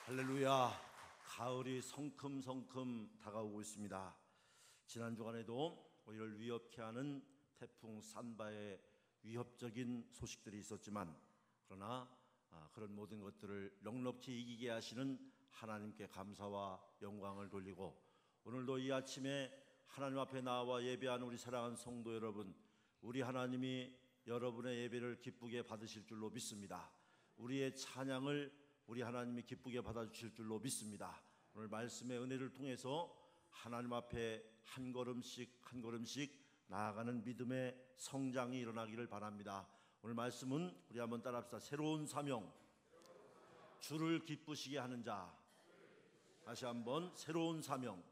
할렐루야. 가을이 성큼성큼 다가오고 있습니다. 지난 주간에도 우리를 위협케 하는 태풍 산바의 위협적인 소식들이 있었지만, 그러나 그런 모든 것들을 넉넉히 이기게 하시는 하나님께 감사와 영광을 돌리고, 오늘도 이 아침에 하나님 앞에 나와 예배하는 우리 사랑하는 성도 여러분, 우리 하나님이 여러분의 예배를 기쁘게 받으실 줄로 믿습니다. 우리의 찬양을 우리 하나님이 기쁘게 받아주실 줄로 믿습니다. 오늘 말씀의 은혜를 통해서 하나님 앞에 한 걸음씩 한 걸음씩 나아가는 믿음의 성장이 일어나기를 바랍니다. 오늘 말씀은 우리 한번 따라합시다. 새로운 사명, 주를 기쁘시게 하는 자. 다시 한번, 새로운 사명,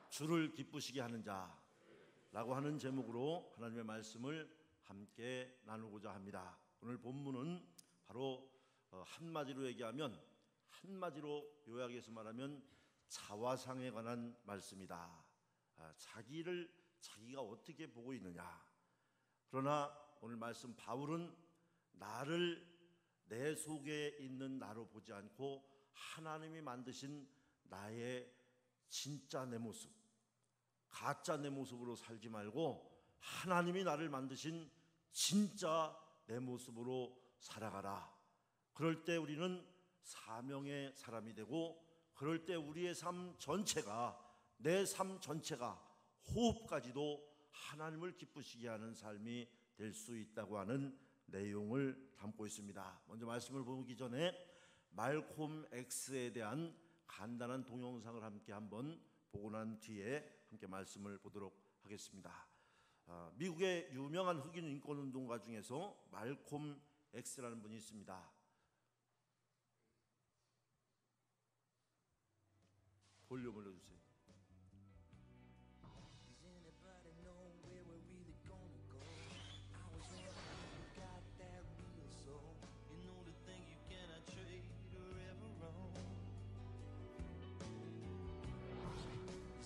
주를 기쁘시게 하는 자 라고 하는 제목으로 하나님의 말씀을 함께 나누고자 합니다. 오늘 본문은 바로 한마디로 얘기하면, 한마디로 요약해서 말하면 자화상에 관한 말씀이다. 자기가 어떻게 보고 있느냐. 그러나 오늘 말씀, 바울은 나를 내 속에 있는 나로 보지 않고 하나님이 만드신 나의 진짜 내 모습, 가짜 내 모습으로 살지 말고 하나님이 나를 만드신 진짜 내 모습으로 살아가라. 그럴 때 우리는 사명의 사람이 되고, 그럴 때 우리의 삶 전체가, 내 삶 전체가 호흡까지도 하나님을 기쁘시게 하는 삶이 될 수 있다고 하는 내용을 담고 있습니다. 먼저 말씀을 보기 전에 말콤 X에 대한 간단한 동영상을 함께 한번 보고 난 뒤에 함께 말씀을 보도록 하겠습니다. 미국의 유명한 흑인 인권운동가 중에서 말콤 X라는 분이 있습니다. 볼륨 올려주세요.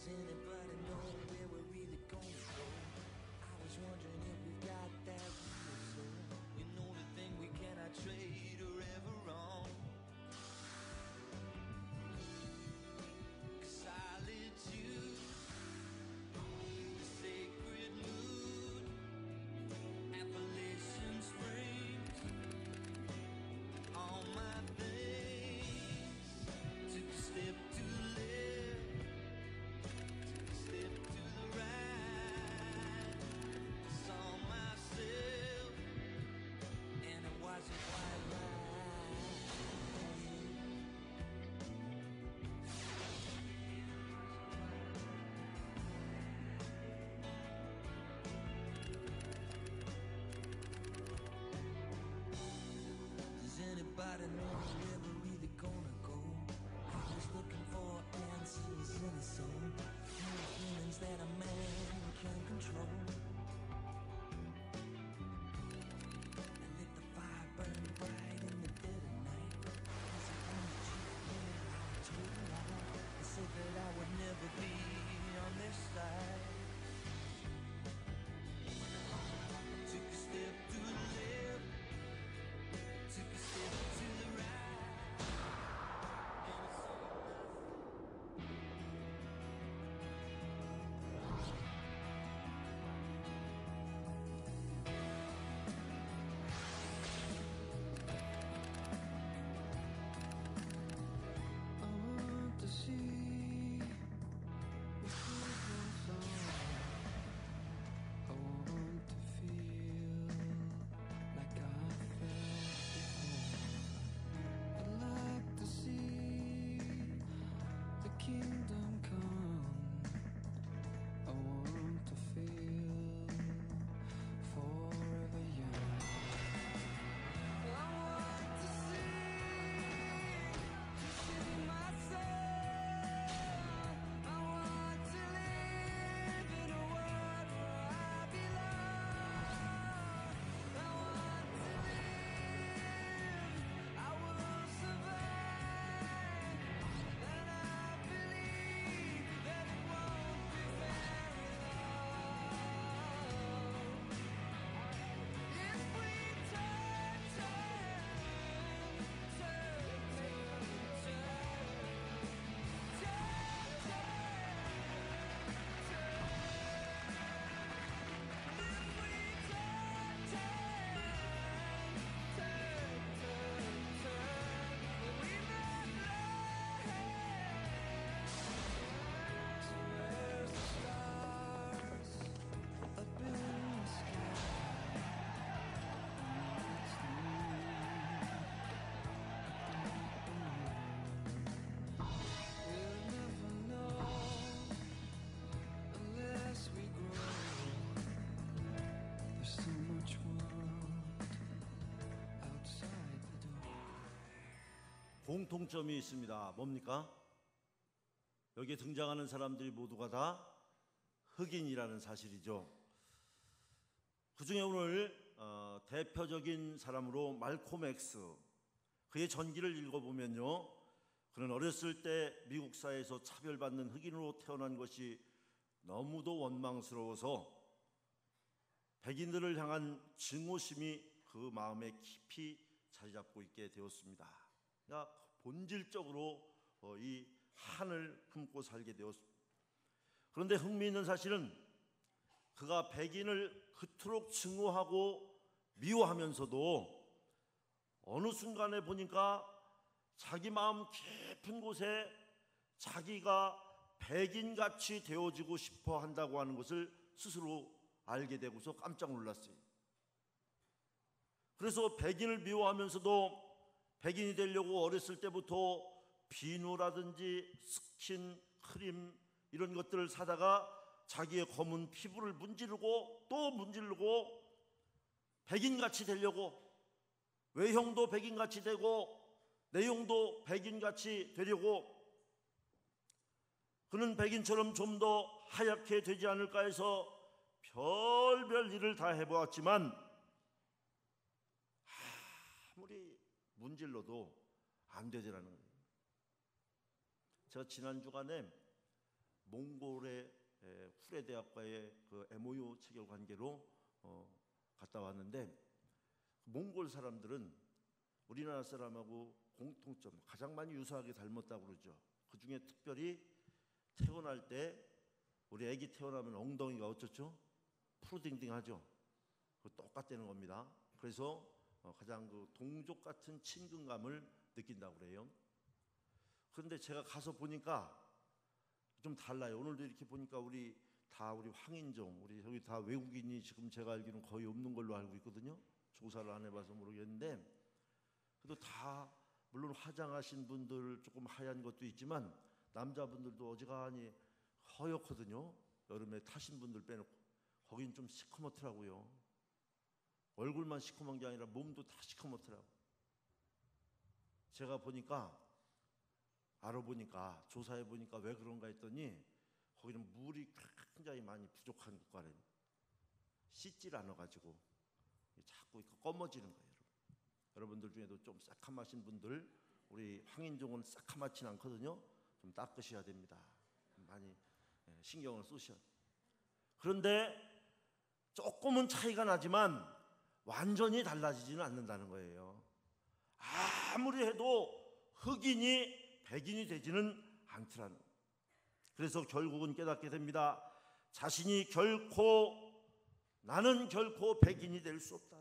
Anybody know where we're really gonna go? I was wondering if we've got that real soul. You know the thing we cannot trade or ever own. Solitude, the sacred mood, Appalachian Springs, all my things. Took a step to live, step to the right. Saw myself, and it wasn't quite right. Does anybody know where we're really gonna go? I was looking for answers in the soul. No feelings that a man can control. I let the fire burn bright in the dead of night. Cause I wanted you here, I told you all. I said that I would never be on this side. Took a step to the left, took a step to the right. And I saw to see what goes on. I want to feel like I felt before. I'd like to see the kingdom come. I want to feel forever young. I want to see, to see myself. I want to live in a world where I belong. I want to live, I will survive, and I believe 공통점이 있습니다. 뭡니까? 여기에 등장하는 사람들이 모두가 다 흑인이라는 사실이죠. 그 중에 오늘 대표적인 사람으로 말콤 엑스, 그의 전기를 읽어보면요, 그는 어렸을 때 미국 사회에서 차별받는 흑인으로 태어난 것이 너무도 원망스러워서 백인들을 향한 증오심이 그 마음에 깊이 자리 잡고 있게 되었습니다. 그러니까 본질적으로 이 한을 품고 살게 되었습니다. 그런데 흥미있는 사실은 그가 백인을 그토록 증오하고 미워하면서도 어느 순간에 보니까 자기 마음 깊은 곳에 자기가 백인같이 되어지고 싶어 한다고 하는 것을 스스로 알게 되고서 깜짝 놀랐어요. 그래서 백인을 미워하면서도 백인이 되려고 어렸을 때부터 비누라든지 스킨, 크림 이런 것들을 사다가 자기의 검은 피부를 문지르고 또 문지르고 백인같이 되려고, 외형도 백인같이 되고 내용도 백인같이 되려고, 그는 백인처럼 좀 더 하얗게 되지 않을까 해서 별별 일을 다 해보았지만 아무리 문질러도 안 되더라는 거예요. 제가 지난 주간에 몽골의 후레 대학과의 그 MOU 체결 관계로 갔다 왔는데, 몽골 사람들은 우리나라 사람하고 공통점, 가장 많이 유사하게 닮았다고 그러죠. 그 중에 특별히 태어날 때, 우리 아기 태어나면 엉덩이가 어쩌죠? 푸르딩딩하죠. 똑같다는 겁니다. 그래서 가장 그 동족 같은 친근감을 느낀다고 그래요. 그런데 제가 가서 보니까 좀 달라요. 오늘도 이렇게 보니까 우리 황인종, 우리 여기 다 외국인이 지금 제가 알기로는 거의 없는 걸로 알고 있거든요. 조사를 안 해봐서 모르겠는데, 그래도 다 물론 화장하신 분들 조금 하얀 것도 있지만 남자분들도 어지간히 허옇거든요. 여름에 타신 분들 빼놓고. 거긴 좀 시커멓더라고요. 얼굴만 시커먼 게 아니라 몸도 다 시커멓더라고요. 제가 보니까, 알아보니까, 조사해보니까 왜 그런가 했더니 거기는 물이 굉장히 많이 부족한 국가래요. 씻질 않아가지고 자꾸 검어지는 거예요. 여러분들 중에도 좀 새카마신 분들, 우리 황인종은 새카맣진 않거든요. 좀 닦으셔야 됩니다. 많이 신경을 쓰셔야 돼요. 그런데 조금은 차이가 나지만 완전히 달라지지는 않는다는 거예요. 아무리 해도 흑인이 백인이 되지는 않더라는 거예요. 그래서 결국은 깨닫게 됩니다. 나는 결코 백인이 될 수 없다.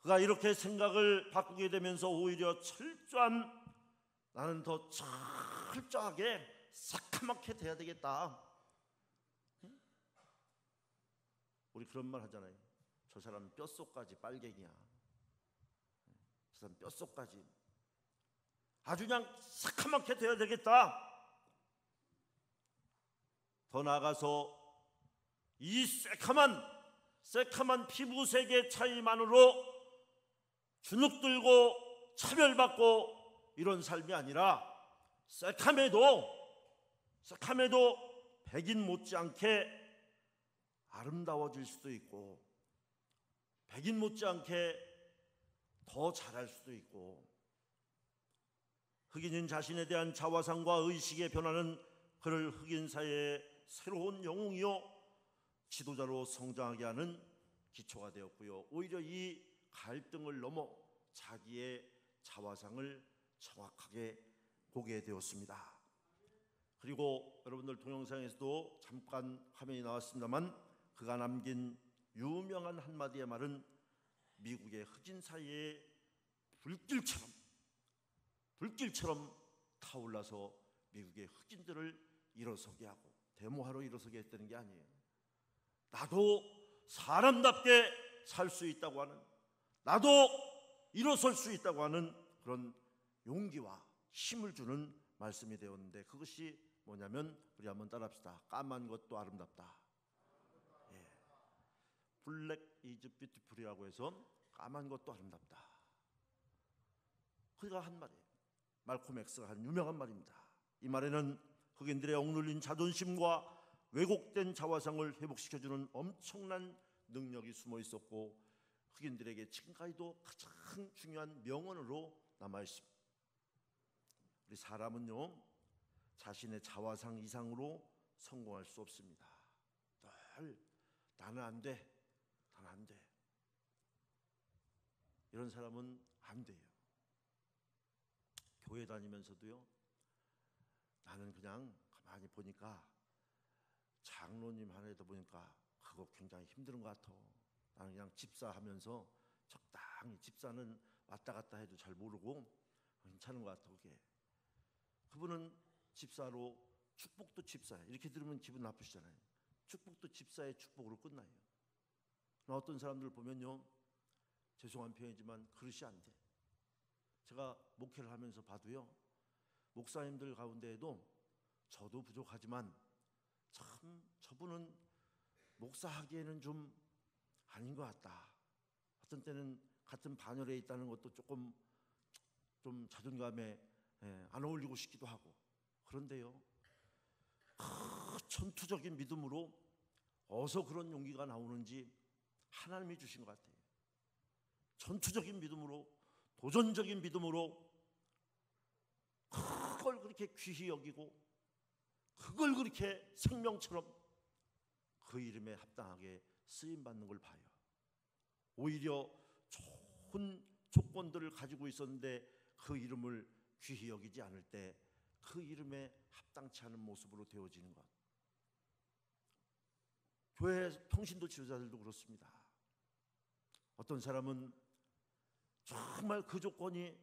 그가 이렇게 생각을 바꾸게 되면서 오히려 나는 더 철저하게 새카맣게 돼야 되겠다. 우리 그런 말 하잖아요. 저 사람 뼛속까지 빨갱이야. 저 사람 뼛속까지 아주 그냥 새카맣게 돼야 되겠다. 더 나아가서 이 새카만 피부색의 차이만으로 주눅들고 차별받고 이런 삶이 아니라 새카매도 백인 못지않게 아름다워질 수도 있고, 백인 못지않게 더 잘할 수도 있고, 흑인인 자신에 대한 자화상과 의식의 변화는 그를 흑인 사회의 새로운 영웅이요 지도자로 성장하게 하는 기초가 되었고요. 오히려 이 갈등을 넘어 자기의 자화상을 정확하게 보게 되었습니다. 그리고 여러분들 동영상에서도 잠깐 화면이 나왔습니다만, 그가 남긴 유명한 한마디의 말은 미국의 흑인 사회의 불길처럼 타올라서 미국의 흑인들을 일어서게 하고 데모하러 일어서게 했다는 게 아니에요. 나도 사람답게 살 수 있다고 하는, 나도 일어설 수 있다고 하는 그런 용기와 힘을 주는 말씀이 되었는데, 그것이 뭐냐면, 우리 한번 따라합시다. 까만 것도 아름답다. 블랙 이즈 뷰티풀이라고 해서 까만 것도 아름답다. 그가 한 말이에요. 말콤 엑스가 한 유명한 말입니다. 이 말에는 흑인들의 억눌린 자존심과 왜곡된 자화상을 회복시켜주는 엄청난 능력이 숨어 있었고, 흑인들에게 지금까지도 가장 중요한 명언으로 남아 있습니다. 우리 사람은요, 자신의 자화상 이상으로 성공할 수 없습니다. 늘 나는 안 돼, 나는 안 돼. 이런 사람은 안 돼요. 교회 다니면서도요, 나는 그냥 가만히 보니까 장로님 하나에다 보니까 그거 굉장히 힘든 것 같아. 나는 그냥 집사하면서 적당히, 집사는 왔다 갔다 해도 잘 모르고 괜찮은 것 같아. 그게 그분은 집사로, 축복도 집사야. 이렇게 들으면 기분 나쁘시잖아요. 축복도 집사의 축복으로 끝나요. 어떤 사람들 보면요, 죄송한 표현이지만 그릇이 안 돼. 제가 목회를 하면서 봐도요, 목사님들 가운데에도 저도 부족하지만 참 저분은 목사하기에는 좀 아닌 것 같다. 어떤 때는 같은 반열에 있다는 것도 조금 좀 자존감에 안 어울리고 싶기도 하고. 그런데요, 전투적인 믿음으로 어디서 그런 용기가 나오는지 하나님이 주신 것 같아요. 전투적인 믿음으로, 도전적인 믿음으로 그걸 그렇게 귀히 여기고, 그걸 그렇게 생명처럼 그 이름에 합당하게 쓰임받는 걸 봐요. 오히려 좋은 조건들을 가지고 있었는데 그 이름을 귀히 여기지 않을 때 그 이름에 합당치 않은 모습으로 되어지는 것. 교회 평신도 지도자들도 그렇습니다. 어떤 사람은 정말 그 조건이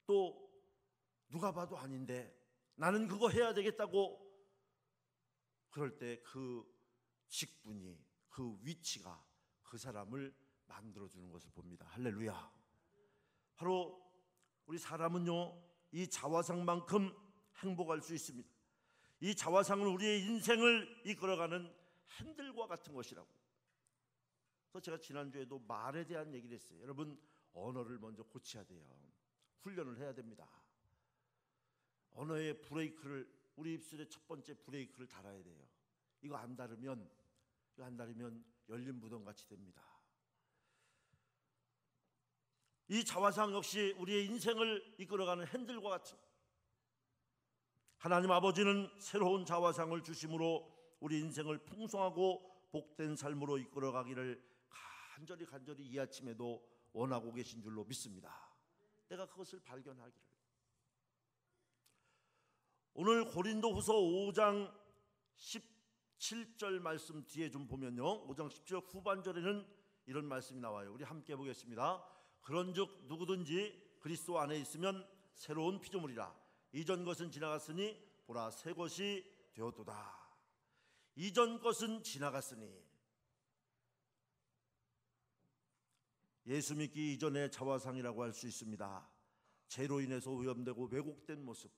또 누가 봐도 아닌데 나는 그거 해야 되겠다고, 그럴 때 그 직분이, 그 위치가 그 사람을 만들어주는 것을 봅니다. 할렐루야. 바로 우리 사람은요, 이 자화상만큼 행복할 수 있습니다. 이 자화상은 우리의 인생을 이끌어가는 핸들과 같은 것이라고. 그래서 제가 지난주에도 말에 대한 얘기를 했어요. 여러분, 언어를 먼저 고쳐야 돼요. 훈련을 해야 됩니다. 언어의 브레이크를, 우리 입술의 첫 번째 브레이크를 달아야 돼요. 이거 안 다르면 열린 무덤 같이 됩니다. 이 자화상 역시 우리의 인생을 이끌어가는 핸들과 같은, 하나님 아버지는 새로운 자화상을 주심으로 우리 인생을 풍성하고 복된 삶으로 이끌어가기를 간절히 이 아침에도 원하고 계신 줄로 믿습니다. 내가 그것을 발견하기를. 오늘 고린도후서 5장 17절 말씀 뒤에 좀 보면요, 5장 17절 후반절에는 이런 말씀이 나와요. 우리 함께 보겠습니다. 그런즉 누구든지 그리스도 안에 있으면 새로운 피조물이라. 이전 것은 지나갔으니 보라 새 것이 되었도다. 이전 것은 지나갔으니, 예수 믿기 이전의 자화상이라고 할 수 있습니다. 죄로 인해서 오염되고 왜곡된 모습,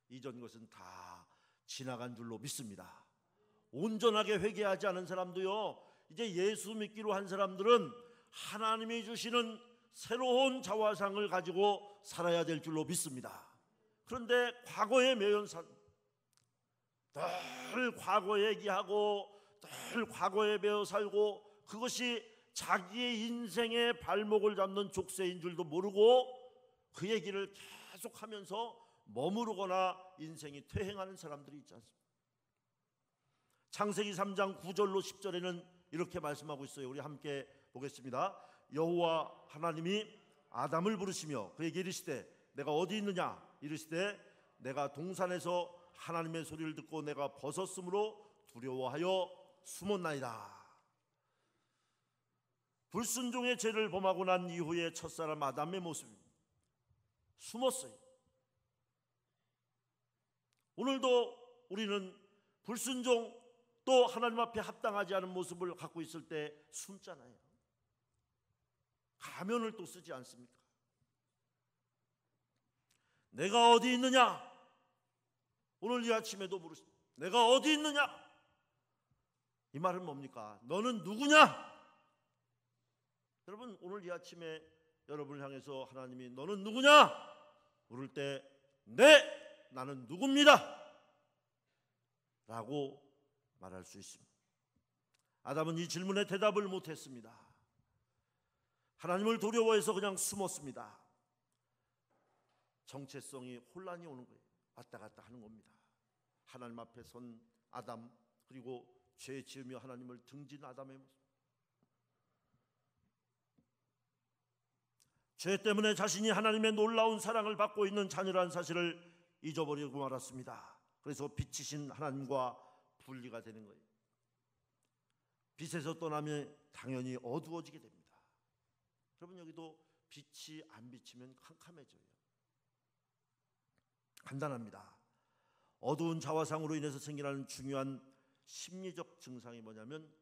이전 것은 다 지나간 줄로 믿습니다. 온전하게 회개하지 않은 사람도요, 이제 예수 믿기로 한 사람들은 하나님이 주시는 새로운 자화상을 가지고 살아야 될 줄로 믿습니다. 그런데 과거에 매연 늘 과거 얘기하고 늘 과거에 매여 살고, 그것이 자기의 인생의 발목을 잡는 족쇄인 줄도 모르고 그 얘기를 계속하면서 머무르거나 인생이 퇴행하는 사람들이 있지 않습니까? 창세기 3장 9절로 10절에는 이렇게 말씀하고 있어요. 우리 함께 보겠습니다. 여호와 하나님이 아담을 부르시며 그에게 이르시되 내가 어디 있느냐? 이르시되 내가 동산에서 하나님의 소리를 듣고 내가 벗었으므로 두려워하여 숨었나이다. 불순종의 죄를 범하고 난 이후에 첫사람 아담의 모습입니다. 숨었어요. 오늘도 우리는 불순종, 또 하나님 앞에 합당하지 않은 모습을 갖고 있을 때 숨잖아요. 가면을 또 쓰지 않습니까? 내가 어디 있느냐? 오늘 이 아침에도 물으십니다. 내가 어디 있느냐? 이 말은 뭡니까? 너는 누구냐? 여러분, 오늘 이 아침에 여러분을 향해서 하나님이 너는 누구냐? 물을 때 네, 나는 누굽니다 라고 말할 수 있습니다. 아담은 이 질문에 대답을 못했습니다. 하나님을 두려워해서 그냥 숨었습니다. 정체성이 혼란이 오는 거예요. 왔다 갔다 하는 겁니다. 하나님 앞에 선 아담, 그리고 죄 지으며 하나님을 등진 아담의 모습. 죄 때문에 자신이 하나님의 놀라운 사랑을 받고 있는 자녀라는 사실을 잊어버리고 말았습니다. 그래서 빛이신 하나님과 분리가 되는 거예요. 빛에서 떠나면 당연히 어두워지게 됩니다. 여러분, 여기도 빛이 안 비치면 캄캄해져요. 간단합니다. 어두운 자화상으로 인해서 생기는 중요한 심리적 증상이 뭐냐면,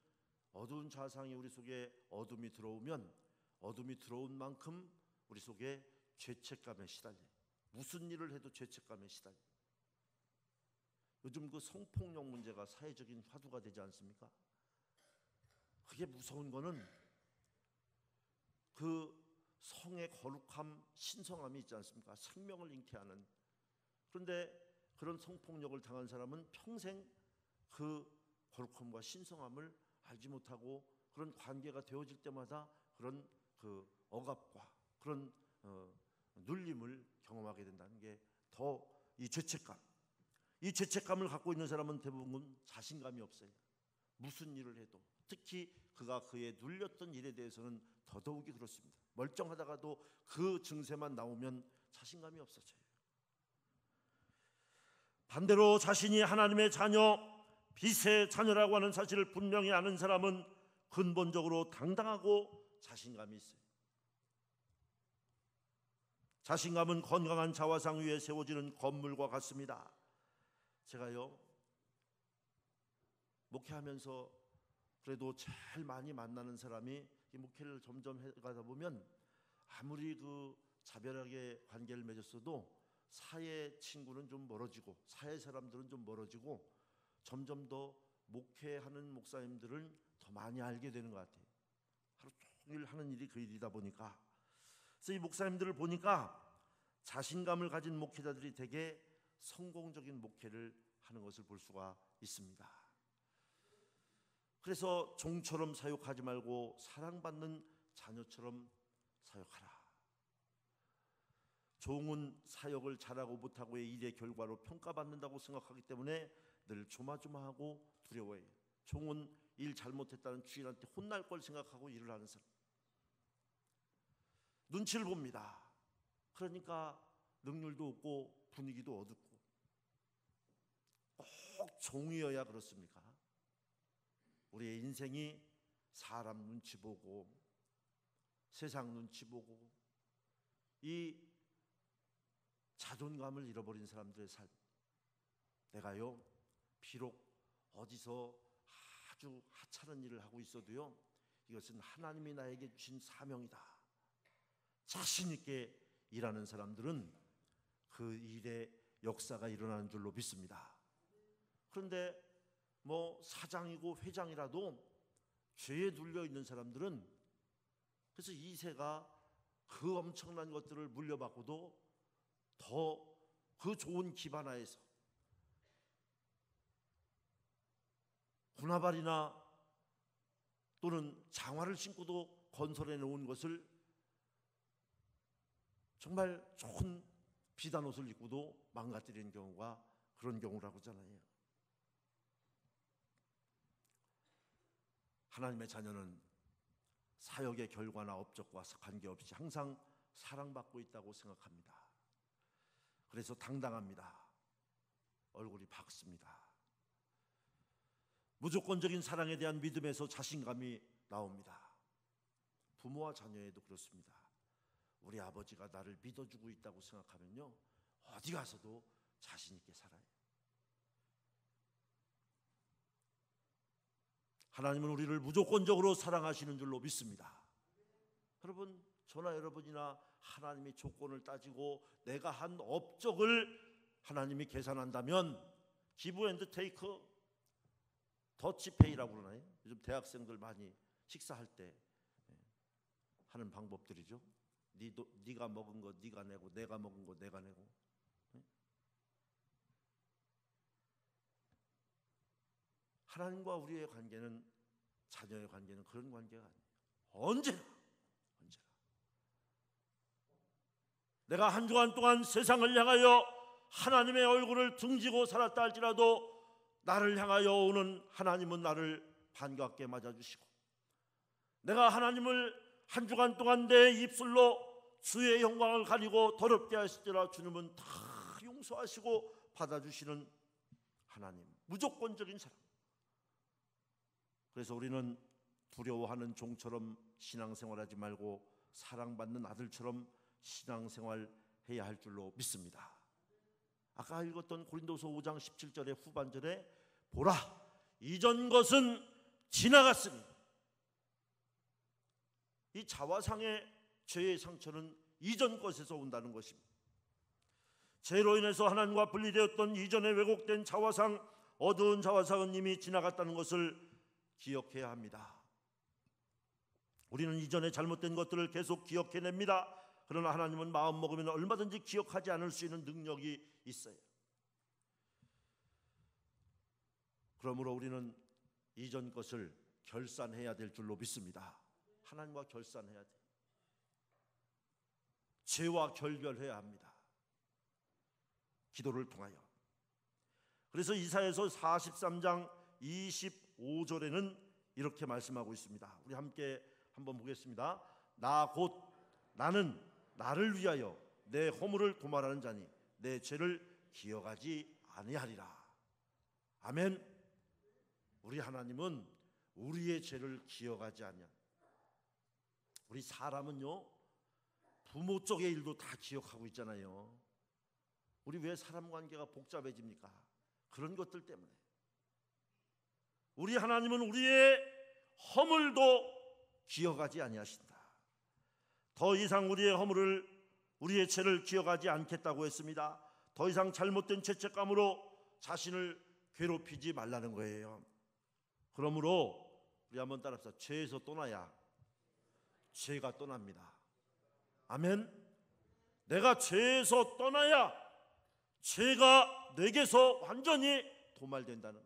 어두운 자화상이 우리 속에 어둠이 들어오면 어둠이 들어온 만큼 우리 속에 죄책감에 시달려요. 무슨 일을 해도 죄책감에 시달려요. 요즘 그 성폭력 문제가 사회적인 화두가 되지 않습니까? 그게 무서운 거는 그 성의 거룩함, 신성함이 있지 않습니까? 생명을 잉태하는. 그런데 그런 성폭력을 당한 사람은 평생 그 거룩함과 신성함을 알지 못하고 그런 관계가 되어질 때마다 그런 그 억압과 그런 눌림을 경험하게 된다는 게 더 이 죄책감. 이 죄책감을 갖고 있는 사람은 대부분 자신감이 없어요. 무슨 일을 해도, 특히 그가 그의 눌렸던 일에 대해서는 더더욱이 그렇습니다. 멀쩡하다가도 그 증세만 나오면 자신감이 없어져요. 반대로 자신이 하나님의 자녀, 빛의 자녀라고 하는 사실을 분명히 아는 사람은 근본적으로 당당하고 자신감이 있어요. 자신감은 건강한 자화상 위에 세워지는 건물과 같습니다. 제가요, 목회하면서 그래도 제일 많이 만나는 사람이, 이 목회를 점점 해가다 보면 아무리 그 자별하게 관계를 맺었어도 사회 친구는 좀 멀어지고 사회 사람들은 좀 멀어지고 점점 더 목회하는 목사님들은 더 많이 알게 되는 것 같아요. 하루 종일 하는 일이 그 일이다 보니까. 그래서 이 목사님들을 보니까 자신감을 가진 목회자들이 되게 성공적인 목회를 하는 것을 볼 수가 있습니다. 그래서 종처럼 사역하지 말고 사랑받는 자녀처럼 사역하라. 종은 사역을 잘하고 못하고의 일의 결과로 평가받는다고 생각하기 때문에 늘 조마조마하고 두려워해요. 종은 일 잘못했다는 주인한테 혼날 걸 생각하고 일을 하는 사람. 눈치를 봅니다. 그러니까 능률도 없고 분위기도 어둡고. 꼭 종이어야 그렇습니까? 우리의 인생이 사람 눈치 보고 세상 눈치 보고 이 자존감을 잃어버린 사람들의 삶. 내가요, 비록 어디서 아주 하찮은 일을 하고 있어도요, 이것은 하나님이 나에게 주신 사명이다. 자신 있게 일하는 사람들은 그 일의 역사가 일어나는 줄로 믿습니다. 그런데 뭐 사장이고 회장이라도 죄에 눌려 있는 사람들은, 그래서 이세가 그 엄청난 것들을 물려받고도 더 그 좋은 기반하에서 군화발이나 또는 장화를 신고도 건설해 놓은 것을 정말 좋은 비단 옷을 입고도 망가뜨리는 경우가 그런 경우라고 하잖아요. 하나님의 자녀는 사역의 결과나 업적과 관계없이 항상 사랑받고 있다고 생각합니다. 그래서 당당합니다. 얼굴이 밝습니다. 무조건적인 사랑에 대한 믿음에서 자신감이 나옵니다. 부모와 자녀에도 그렇습니다. 우리 아버지가 나를 믿어주고 있다고 생각하면요, 어디 가서도 자신 있게 살아요. 하나님은 우리를 무조건적으로 사랑하시는 줄로 믿습니다. 여러분, 저나 여러분이나 하나님이 조건을 따지고 내가 한 업적을 하나님이 계산한다면, 기브 앤드 테이크, 더치페이라고 그러나요? 요즘 대학생들 많이 식사할 때 하는 방법들이죠. 네가 먹은 거 네가 내고 내가 먹은 거 내가 내고. 하나님과 우리의 관계는, 자녀의 관계는 그런 관계가 아니에요. 언제나 내가 한 주간 동안 세상을 향하여 하나님의 얼굴을 등지고 살았다 할지라도 나를 향하여 오는 하나님은 나를 반갑게 맞아주시고, 내가 하나님을 한 주간 동안 내 입술로 주의 영광을 가리고 더럽게 하실지라 주님은 다 용서하시고 받아주시는 하나님, 무조건적인 사랑. 그래서 우리는 두려워하는 종처럼 신앙생활하지 말고 사랑받는 아들처럼 신앙생활해야 할 줄로 믿습니다. 아까 읽었던 고린도서 5장 17절의 후반절에 보라, 이전 것은 지나갔으니, 이 자화상의 죄의 상처는 이전 것에서 온다는 것입니다. 죄로 인해서 하나님과 분리되었던 이전에 왜곡된 자화상, 어두운 자화상은 이미 지나갔다는 것을 기억해야 합니다. 우리는 이전에 잘못된 것들을 계속 기억해냅니다. 그러나 하나님은 마음 먹으면 얼마든지 기억하지 않을 수 있는 능력이 있어요. 그러므로 우리는 이전 것을 결산해야 될 줄로 믿습니다. 하나님과 결산해야 돼요. 죄와 결별해야 합니다. 기도를 통하여. 그래서 이사야서 43장 25절에는 이렇게 말씀하고 있습니다. 우리 함께 한번 보겠습니다. 나는 나를 위하여 내 허물을 도말하는 자니 내 죄를 기억하지 아니하리라. 아멘. 우리 하나님은 우리의 죄를 기억하지 아니하리라. 우리 사람은요, 부모 쪽의 일도 다 기억하고 있잖아요. 우리 왜 사람 관계가 복잡해집니까? 그런 것들 때문에. 우리 하나님은 우리의 허물도 기억하지 아니하신다. 더 이상 우리의 허물을, 우리의 죄를 기억하지 않겠다고 했습니다. 더 이상 잘못된 죄책감으로 자신을 괴롭히지 말라는 거예요. 그러므로 우리 한번 따라합시다. 죄에서 떠나야 죄가 떠납니다. 아멘. 내가 죄에서 떠나야 죄가 내게서 완전히 도말된다는,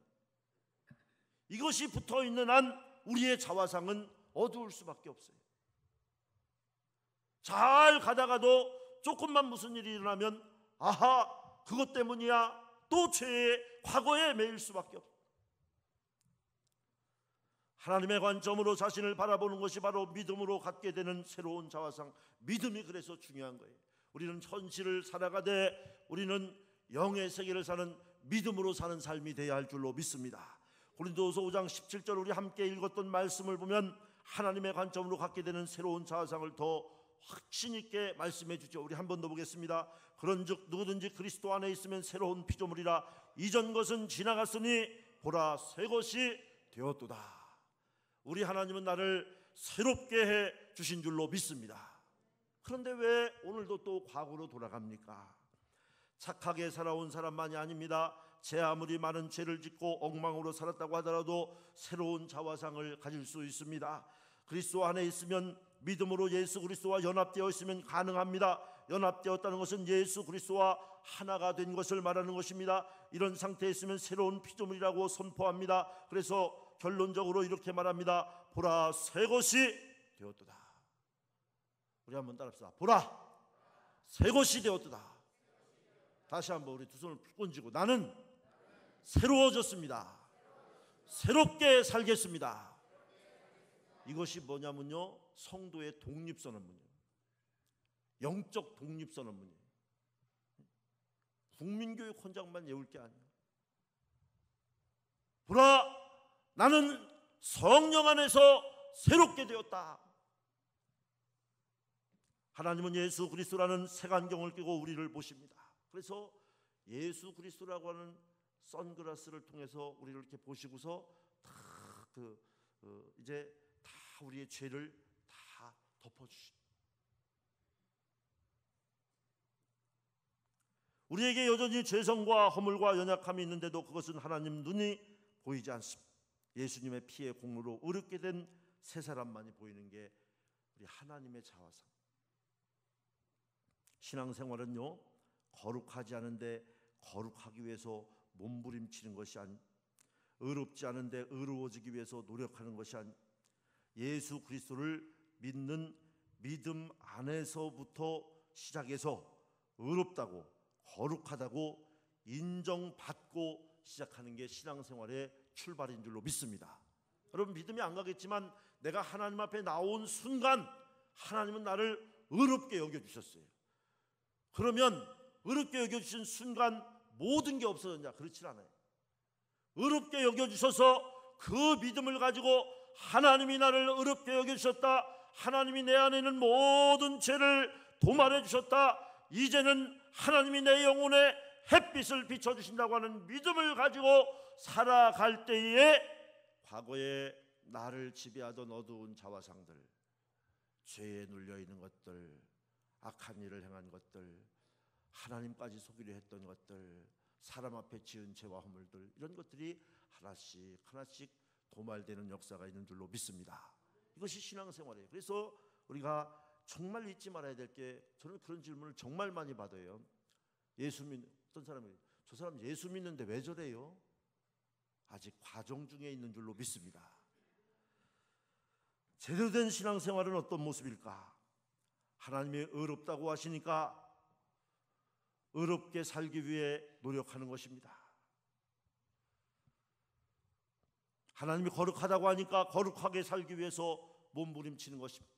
이것이 붙어있는 한 우리의 자화상은 어두울 수밖에 없어요. 잘 가다가도 조금만 무슨 일이 일어나면 아하, 그것 때문이야, 또 죄의 과거에 매일 수밖에 없어요. 하나님의 관점으로 자신을 바라보는 것이 바로 믿음으로 갖게 되는 새로운 자화상, 믿음이 그래서 중요한 거예요. 우리는 현실을 살아가되 우리는 영의 세계를 사는, 믿음으로 사는 삶이 되어야 할 줄로 믿습니다. 고린도서 5장 17절 우리 함께 읽었던 말씀을 보면 하나님의 관점으로 갖게 되는 새로운 자화상을 더 확신 있게 말씀해 주죠. 우리 한 번 더 보겠습니다. 그런즉 누구든지 그리스도 안에 있으면 새로운 피조물이라, 이전 것은 지나갔으니 보라 새 것이 되었도다. 우리 하나님은 나를 새롭게 해 주신 줄로 믿습니다. 그런데 왜 오늘도 또 과거로 돌아갑니까? 착하게 살아온 사람만이 아닙니다. 제 아무리 많은 죄를 짓고 엉망으로 살았다고 하더라도 새로운 자화상을 가질 수 있습니다. 그리스도 안에 있으면, 믿음으로 예수 그리스도와 연합되어 있으면 가능합니다. 연합되었다는 것은 예수 그리스도와 하나가 된 것을 말하는 것입니다. 이런 상태에 있으면 새로운 피조물이라고 선포합니다. 그래서 결론적으로 이렇게 말합니다. 보라 새 것이 되었도다. 우리 한번 따라합시다. 보라 새 것이 되었도다. 다시 한번 우리 두 손을 푹 얹고 나는 새로워졌습니다. 새롭게 살겠습니다. 이것이 뭐냐면요, 성도의 독립선언문이에요. 영적 독립선언문이에요. 국민교육 헌장만 외울 게 아니에요. 보라 나는 성령 안에서 새롭게 되었다. 하나님은 예수 그리스도라는 색안경을 끼고 우리를 보십니다. 그래서 예수 그리스도라고 하는 선글라스를 통해서 우리를 이렇게 보시고서 다 이제 다 우리의 죄를 다 덮어주십니다. 우리에게 여전히 죄성과 허물과 연약함이 있는데도 그것은 하나님 눈이 보이지 않습니다. 예수님의 피의 공로로 의롭게 된 새 사람만이 보이는 게 우리 하나님의 자화상. 신앙생활은요, 거룩하지 않은데 거룩하기 위해서 몸부림치는 것이 아니, 의롭지 않은데 의로워지기 위해서 노력하는 것이 아니, 예수 그리스도를 믿는 믿음 안에서부터 시작해서 의롭다고 거룩하다고 인정받고 시작하는 게 신앙생활의 출발인 줄로 믿습니다. 여러분, 믿음이 안 가겠지만 내가 하나님 앞에 나온 순간 하나님은 나를 의롭게 여겨주셨어요. 그러면 의롭게 여겨주신 순간 모든 게 없어졌냐? 그렇지 않아요. 의롭게 여겨주셔서 그 믿음을 가지고 하나님이 나를 의롭게 여겨주셨다, 하나님이 내 안에 있는 모든 죄를 도말해 주셨다, 이제는 하나님이 내 영혼에 햇빛을 비춰주신다고 하는 믿음을 가지고 살아갈 때에 과거에 나를 지배하던 어두운 자화상들, 죄에 눌려있는 것들, 악한 일을 행한 것들, 하나님까지 속이려 했던 것들, 사람 앞에 지은 죄와 허물들, 이런 것들이 하나씩 하나씩 도말되는 역사가 있는 줄로 믿습니다. 이것이 신앙생활이에요. 그래서 우리가 정말 잊지 말아야 될 게, 저는 그런 질문을 정말 많이 받아요. 어떤 사람이 저 사람 예수 믿는데 왜 저래요? 아직 과정 중에 있는 줄로 믿습니다. 제대로 된 신앙생활은 어떤 모습일까? 하나님이 의롭다고 하시니까 의롭게 살기 위해 노력하는 것입니다. 하나님이 거룩하다고 하니까 거룩하게 살기 위해서 몸부림치는 것입니다.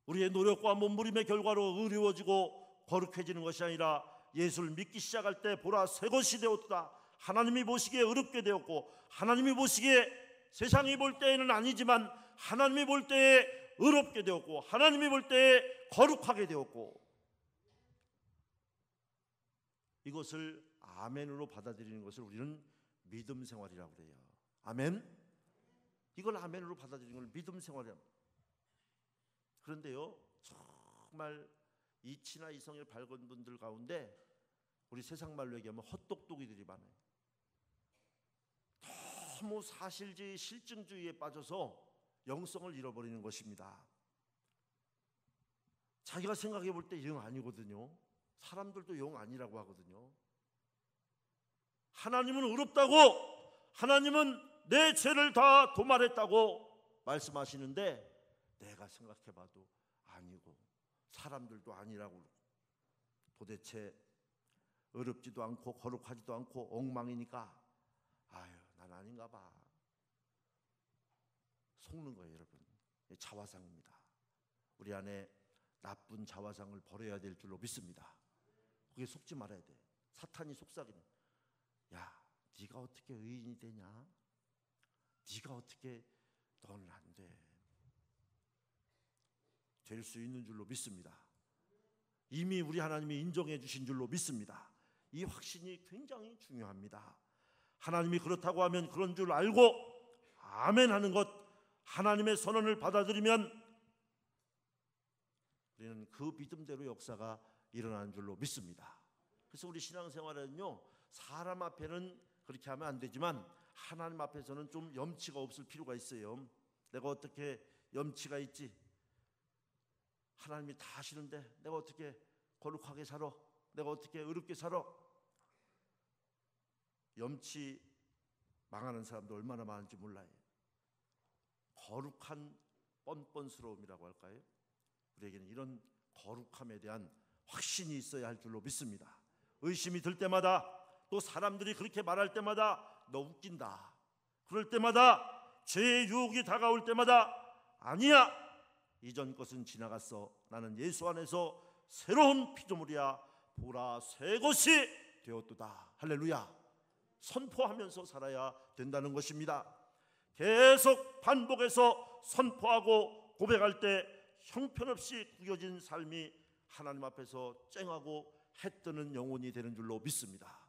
우리의 노력과 몸부림의 결과로 의로워지고 거룩해지는 것이 아니라 예수를 믿기 시작할 때 보라 새 것이 되었다, 하나님이 보시기에 의롭게 되었고, 하나님이 보시기에 세상이 볼 때에는 아니지만 하나님이 볼 때에 의롭게 되었고, 하나님이 볼 때에 거룩하게 되었고, 이것을 아멘으로 받아들이는 것을 우리는 믿음 생활이라고 그래요. 아멘? 이걸 아멘으로 받아들이는 걸 믿음 생활이랍니다. 그런데요, 정말 이치나 이성에 밝은 분들 가운데 우리 세상 말로 얘기하면 헛똑똑이들이 많아요. 너무 사실주의, 실증주의에 빠져서 영성을 잃어버리는 것입니다. 자기가 생각해 볼 때 영 아니거든요. 사람들도 영 아니라고 하거든요. 하나님은 의롭다고, 하나님은 내 죄를 다 도말했다고 말씀하시는데 내가 생각해봐도 아니고 사람들도 아니라고, 도대체 의롭지도 않고 거룩하지도 않고 엉망이니까 아유, 난 아닌가 봐, 속는 거예요. 여러분, 자화상입니다. 우리 안에 나쁜 자화상을 버려야 될 줄로 믿습니다. 그게 속지 말아야 돼. 사탄이 속삭이는, 야, 네가 어떻게 의인이 되냐? 네가 어떻게, 너는 안 돼. 될 수 있는 줄로 믿습니다. 이미 우리 하나님이 인정해 주신 줄로 믿습니다. 이 확신이 굉장히 중요합니다. 하나님이 그렇다고 하면 그런 줄 알고 아멘 하는 것, 하나님의 선언을 받아들이면 우리는 그 믿음대로 역사가 일어나는 줄로 믿습니다. 그래서 우리 신앙생활은요, 사람 앞에는 그렇게 하면 안 되지만 하나님 앞에서는 좀 염치가 없을 필요가 있어요. 내가 어떻게 염치가 있지? 하나님이 다 아시는데 내가 어떻게 거룩하게 살아? 내가 어떻게 의롭게 살아? 염치 망하는 사람도 얼마나 많은지 몰라요. 거룩한 뻔뻔스러움이라고 할까요? 우리에게는 이런 거룩함에 대한 확신이 있어야 할 줄로 믿습니다. 의심이 들 때마다, 또 사람들이 그렇게 말할 때마다 너 웃긴다, 그럴 때마다, 죄의 유혹이 다가올 때마다 아니야, 이전 것은 지나갔어, 나는 예수 안에서 새로운 피조물이야, 보라 새 것이 되었도다. 할렐루야. 선포하면서 살아야 된다는 것입니다. 계속 반복해서 선포하고 고백할 때 형편없이 구겨진 삶이 하나님 앞에서 쨍하고 해뜨는 영혼이 되는 줄로 믿습니다.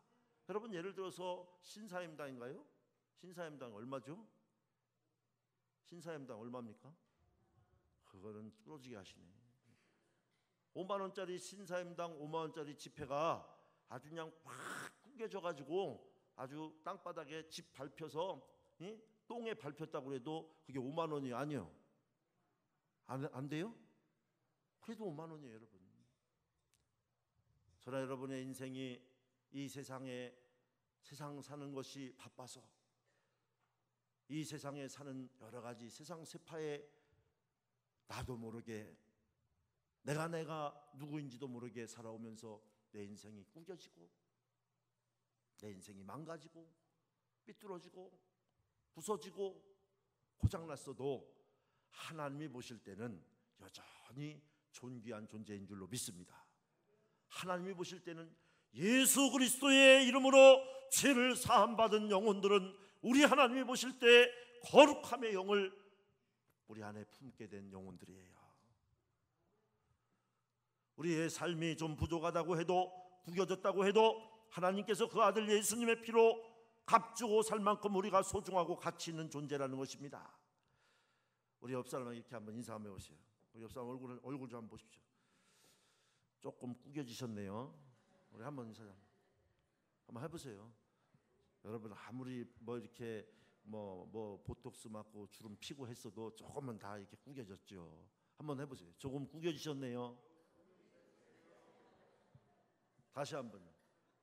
여러분, 예를 들어서 신사임당인가요? 신사임당 얼마죠? 신사임당 얼마입니까? 그거는 뚫어지게 하시네. 5만 원짜리 신사임당 5만 원짜리 지폐가 아주 그냥 확 구겨져가지고 아주 땅바닥에 집 밟혀서 똥에 밟혔다고 해도 그게 5만 원이 아니에요. 안 돼요? 그래도 5만 원이에요, 여러분. 저나 여러분의 인생이 이 세상 사는 것이 바빠서 이 세상에 사는 여러 가지 세상 세파에 나도 모르게 내가 누구인지도 모르게 살아오면서 내 인생이 구겨지고 내 인생이 망가지고 삐뚤어지고 부서지고 고장났어도 하나님이 보실 때는 여전히 존귀한 존재인 줄로 믿습니다. 하나님이 보실 때는 예수 그리스도의 이름으로 죄를 사함받은 영혼들은 우리 하나님이 보실 때 거룩함의 영을 우리 안에 품게 된 영혼들이에요. 우리의 삶이 좀 부족하다고 해도 구겨졌다고 해도 하나님께서 그 아들 예수님의 피로 값주고 살 만큼 우리가 소중하고 가치 있는 존재라는 것입니다. 우리 옆 사람에게 이렇게 한번 인사 한번 해보세요. 우리 옆 사람 얼굴 좀 한번 보십시오. 조금 구겨지셨네요. 우리 한번 인사 한번 해보세요. 여러분 아무리 뭐 이렇게 뭐 보톡스 맞고 주름 피고 했어도 조금은 다 이렇게 구겨졌죠. 한번 해보세요. 조금 구겨지셨네요. 다시 한번요.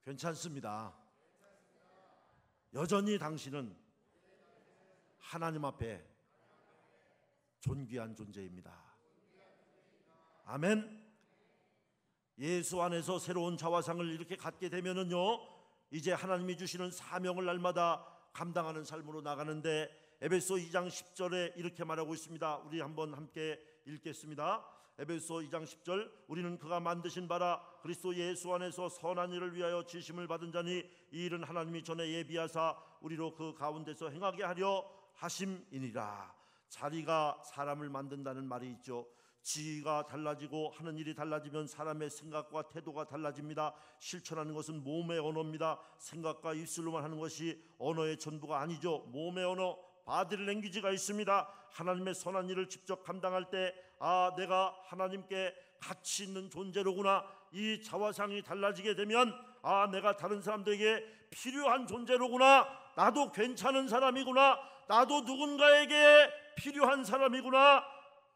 괜찮습니다. 여전히 당신은 하나님 앞에 존귀한 존재입니다. 아멘. 예수 안에서 새로운 자화상을 이렇게 갖게 되면은요, 이제 하나님이 주시는 사명을 날마다 감당하는 삶으로 나가는데, 에베소 2장 10절에 이렇게 말하고 있습니다. 우리 한번 함께 읽겠습니다. 에베소 2장 10절. 우리는 그가 만드신 바라 그리스도 예수 안에서 선한 일을 위하여 지심을 받은 자니 이 일은 하나님이 전에 예비하사 우리로 그 가운데서 행하게 하려 하심이니라. 자리가 사람을 만든다는 말이 있죠. 지위가 달라지고 하는 일이 달라지면 사람의 생각과 태도가 달라집니다. 실천하는 것은 몸의 언어입니다. 생각과 입술로만 하는 것이 언어의 전부가 아니죠. 몸의 언어, 바디 랭귀지가 있습니다. 하나님의 선한 일을 직접 감당할 때, 아, 내가 하나님께 가치 있는 존재로구나. 이 자화상이 달라지게 되면, 아, 내가 다른 사람들에게 필요한 존재로구나. 나도 괜찮은 사람이구나. 나도 누군가에게 필요한 사람이구나.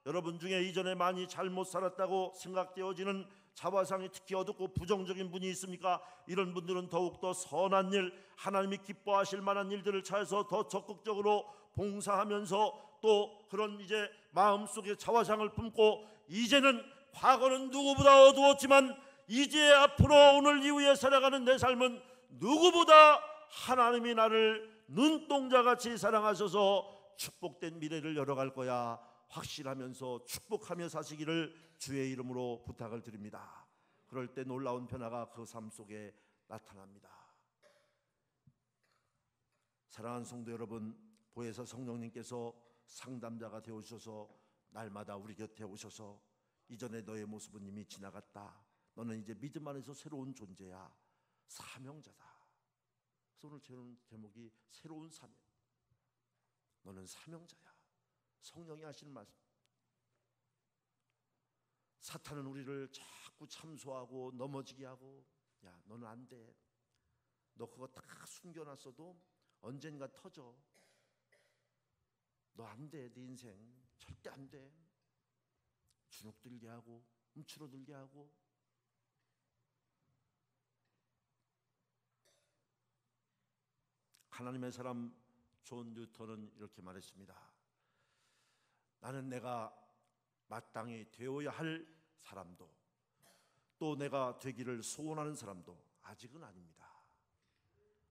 여러분 중에 이전에 많이 잘못 살았다고 생각되어지는 자화상이 특히 어둡고 부정적인 분이 있습니까? 이런 분들은 더욱더 선한 일, 하나님이 기뻐하실 만한 일들을 찾아서 더 적극적으로 봉사하면서 또 그런 이제 마음속에 자화상을 품고, 이제는 과거는 누구보다 어두웠지만 이제 앞으로 오늘 이후에 살아가는 내 삶은 누구보다 하나님이 나를 눈동자같이 사랑하셔서 축복된 미래를 열어갈 거야 확실하면서 축복하며 사시기를 주의 이름으로 부탁을 드립니다. 그럴 때 놀라운 변화가 그 삶 속에 나타납니다. 사랑하는 성도 여러분, 보혜사 성령님께서 상담자가 되어주셔서 날마다 우리 곁에 오셔서 이전에 너의 모습은 이미 지나갔다. 너는 이제 믿음 안에서 새로운 존재야. 사명자다. 그래서 오늘 제목이 새로운 사명. 너는 사명자야. 성령이 하시는 말씀. 사탄은 우리를 자꾸 참소하고 넘어지게 하고, 야, 너는 안 돼. 너 그거 다 숨겨놨어도 언젠가 터져. 너 안 돼. 네 인생 절대 안 돼. 주눅들게 하고 움츠러들게 하고. 하나님의 사람 존 뉴턴은 이렇게 말했습니다. 나는 내가 마땅히 되어야 할 사람도 또 내가 되기를 소원하는 사람도 아직은 아닙니다.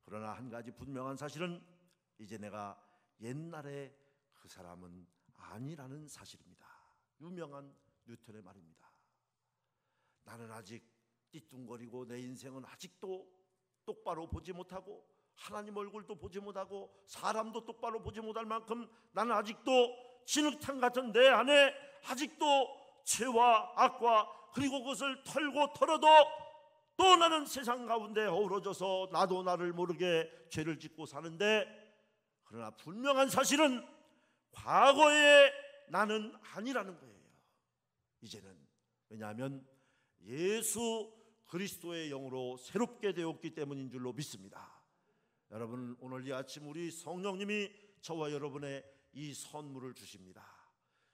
그러나 한 가지 분명한 사실은 이제 내가 옛날에 그 사람은 아니라는 사실입니다. 유명한 뉴턴의 말입니다. 나는 아직 띠뚱거리고 내 인생은 아직도 똑바로 보지 못하고 하나님 얼굴도 보지 못하고 사람도 똑바로 보지 못할 만큼 나는 아직도 진흙탕 같은 내 안에 아직도 죄와 악과 그리고 그것을 털고 털어도 또 나는 세상 가운데 어우러져서 나도 나를 모르게 죄를 짓고 사는데, 그러나 분명한 사실은 과거의 나는 아니라는 거예요. 이제는. 왜냐하면 예수 그리스도의 영으로 새롭게 되었기 때문인 줄로 믿습니다. 여러분, 오늘 이 아침 우리 성령님이 저와 여러분의 이 선물을 주십니다.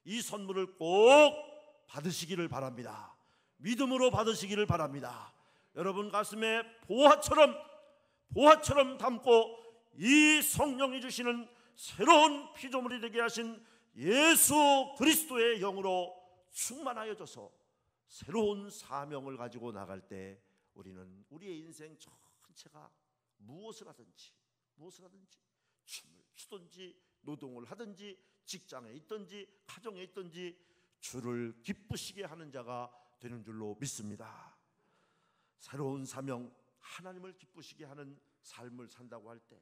이 선물을 꼭 받으시기를 바랍니다. 믿음으로 받으시기를 바랍니다. 여러분 가슴에 보화처럼 담고 이 성령이 주시는 새로운 피조물이 되게 하신 예수 그리스도의 영으로 충만하여져서 새로운 사명을 가지고 나갈 때 우리는 우리의 인생 전체가 무엇을 하든지 춤을 추든지 노동을 하든지 직장에 있든지 가정에 있든지 주를 기쁘시게 하는 자가 되는 줄로 믿습니다. 새로운 사명, 하나님을 기쁘시게 하는 삶을 산다고 할 때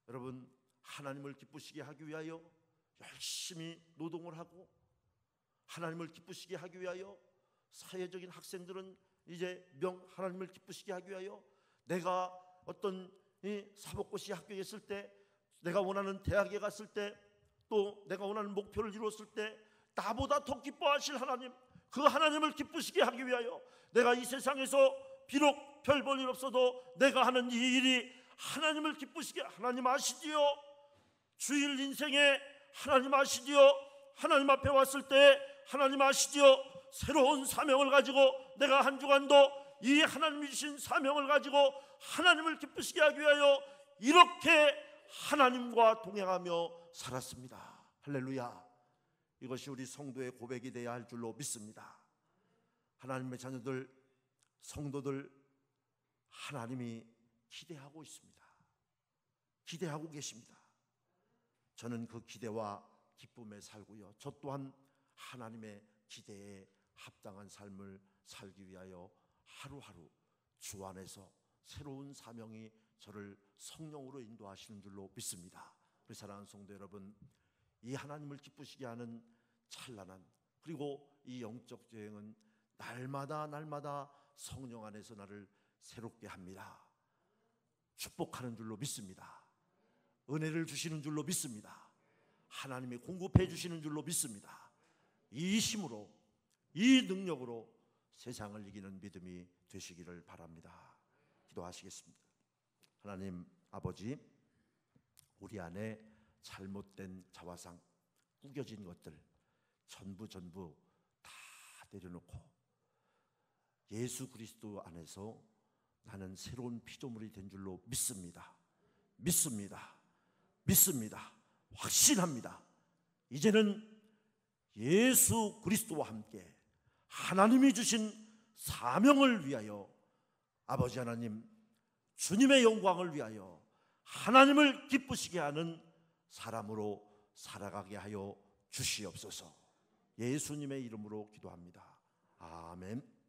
여러분 하나님을 기쁘시게 하기 위하여 열심히 노동을 하고 하나님을 기쁘시게 하기 위하여 사회적인 학생들은 이제 하나님을 기쁘시게 하기 위하여 내가 어떤 사법고시 합격했을 때 내가 원하는 대학에 갔을 때 또 내가 원하는 목표를 이루었을 때 나보다 더 기뻐하실 하나님, 그 하나님을 기쁘시게 하기 위하여 내가 이 세상에서 비록 별 볼 일 없어도 내가 하는 이 일이 하나님을 기쁘시게, 하나님 아시지요? 주일 인생에 하나님 아시지요? 하나님 앞에 왔을 때 하나님 아시지요? 새로운 사명을 가지고 내가 한 주간도 이 하나님이 주신 사명을 가지고 하나님을 기쁘시게 하기 위하여 이렇게 하나님과 동행하며 살았습니다. 할렐루야. 이것이 우리 성도의 고백이 되어야 할 줄로 믿습니다. 하나님의 자녀들, 성도들, 하나님이 기대하고 있습니다. 기대하고 계십니다. 저는 그 기대와 기쁨에 살고요, 저 또한 하나님의 기대에 합당한 삶을 살기 위하여 하루하루 주 안에서 새로운 사명이 저를 성령으로 인도하시는 줄로 믿습니다. 우리 사랑하는 성도 여러분, 이 하나님을 기쁘시게 하는 찬란한 그리고 이 영적 여행은 날마다 성령 안에서 나를 새롭게 합니다. 축복하는 줄로 믿습니다. 은혜를 주시는 줄로 믿습니다. 하나님이 공급해 주시는 줄로 믿습니다. 이 힘으로, 이 능력으로 세상을 이기는 믿음이 되시기를 바랍니다. 기도하시겠습니다. 하나님 아버지, 우리 안에 잘못된 자화상, 구겨진 것들 전부 다 내려놓고 예수 그리스도 안에서 나는 새로운 피조물이 된 줄로 믿습니다. 확신합니다. 이제는 예수 그리스도와 함께 하나님이 주신 사명을 위하여 아버지 하나님, 주님의 영광을 위하여 하나님을 기쁘시게 하는 사람으로 살아가게 하여 주시옵소서. 예수님의 이름으로 기도합니다. 아멘.